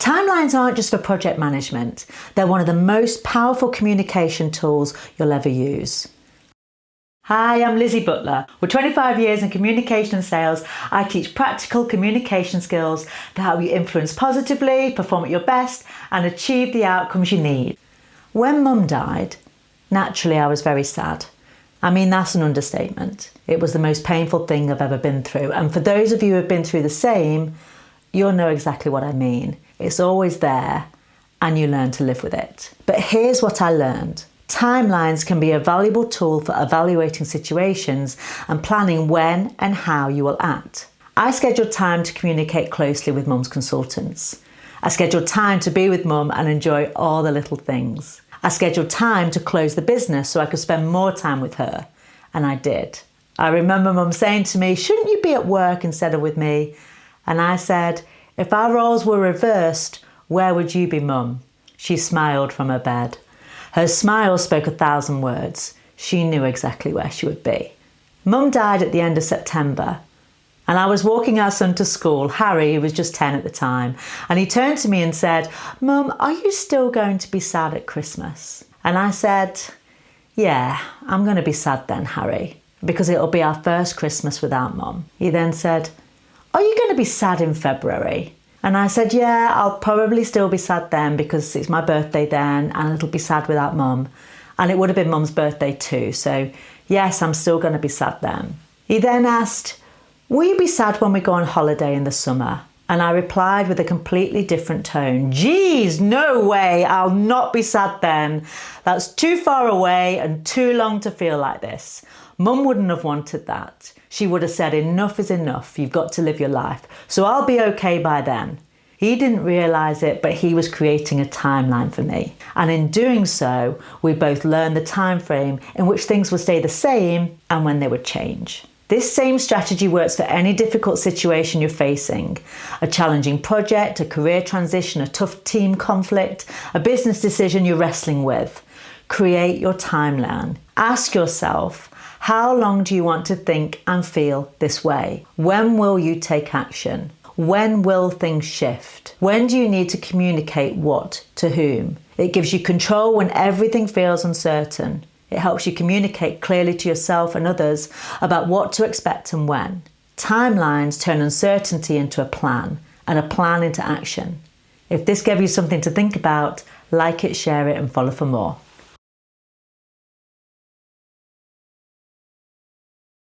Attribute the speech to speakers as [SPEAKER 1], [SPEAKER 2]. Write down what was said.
[SPEAKER 1] Timelines aren't just for project management. They're one of the most powerful communication tools you'll ever use. Hi, I'm Lizzie Butler. With 25 years in communication and sales, I teach practical communication skills that help you influence positively, perform at your best, and achieve the outcomes you need. When Mum died, naturally I was very sad. I mean, that's an understatement. It was the most painful thing I've ever been through. And for those of you who have been through the same, you'll know exactly what I mean. It's always there, and you learn to live with it. But here's what I learned. Timelines can be a valuable tool for evaluating situations and planning when and how you will act. I scheduled time to communicate closely with Mum's consultants. I scheduled time to be with Mum and enjoy all the little things. I scheduled time to close the business so I could spend more time with her, and I did. I remember Mum saying to me, "Shouldn't you be at work instead of with me?" And I said, "If our roles were reversed, where would you be, Mum?" She smiled from her bed. Her smile spoke 1,000 words. She knew exactly where she would be. Mum died at the end of September, and I was walking our son to school, Harry, who was just 10 at the time, and he turned to me and said, "Mum, are you still going to be sad at Christmas?" And I said, "Yeah, I'm going to be sad then, Harry, because it'll be our first Christmas without Mum." He then said, "Are you going to be sad in February?" And I said, "Yeah, I'll probably still be sad then because it's my birthday then and it'll be sad without Mum. And it would have been Mum's birthday too. So yes, I'm still going to be sad then." He then asked, "Will you be sad when we go on holiday in the summer?" And I replied with a completely different tone, "Geez, no way, I'll not be sad then. That's too far away and too long to feel like this. Mum wouldn't have wanted that. She would have said, enough is enough, you've got to live your life. So I'll be okay by then." He didn't realise it, but he was creating a timeline for me. And in doing so, we both learned the time frame in which things would stay the same and when they would change. This same strategy works for any difficult situation you're facing. A challenging project, a career transition, a tough team conflict, a business decision you're wrestling with. Create your timeline. Ask yourself, how long do you want to think and feel this way? When will you take action? When will things shift? When do you need to communicate what to whom? It gives you control when everything feels uncertain. It helps you communicate clearly to yourself and others about what to expect and when. Timelines turn uncertainty into a plan and a plan into action. If this gave you something to think about, like it, share it, and follow for more.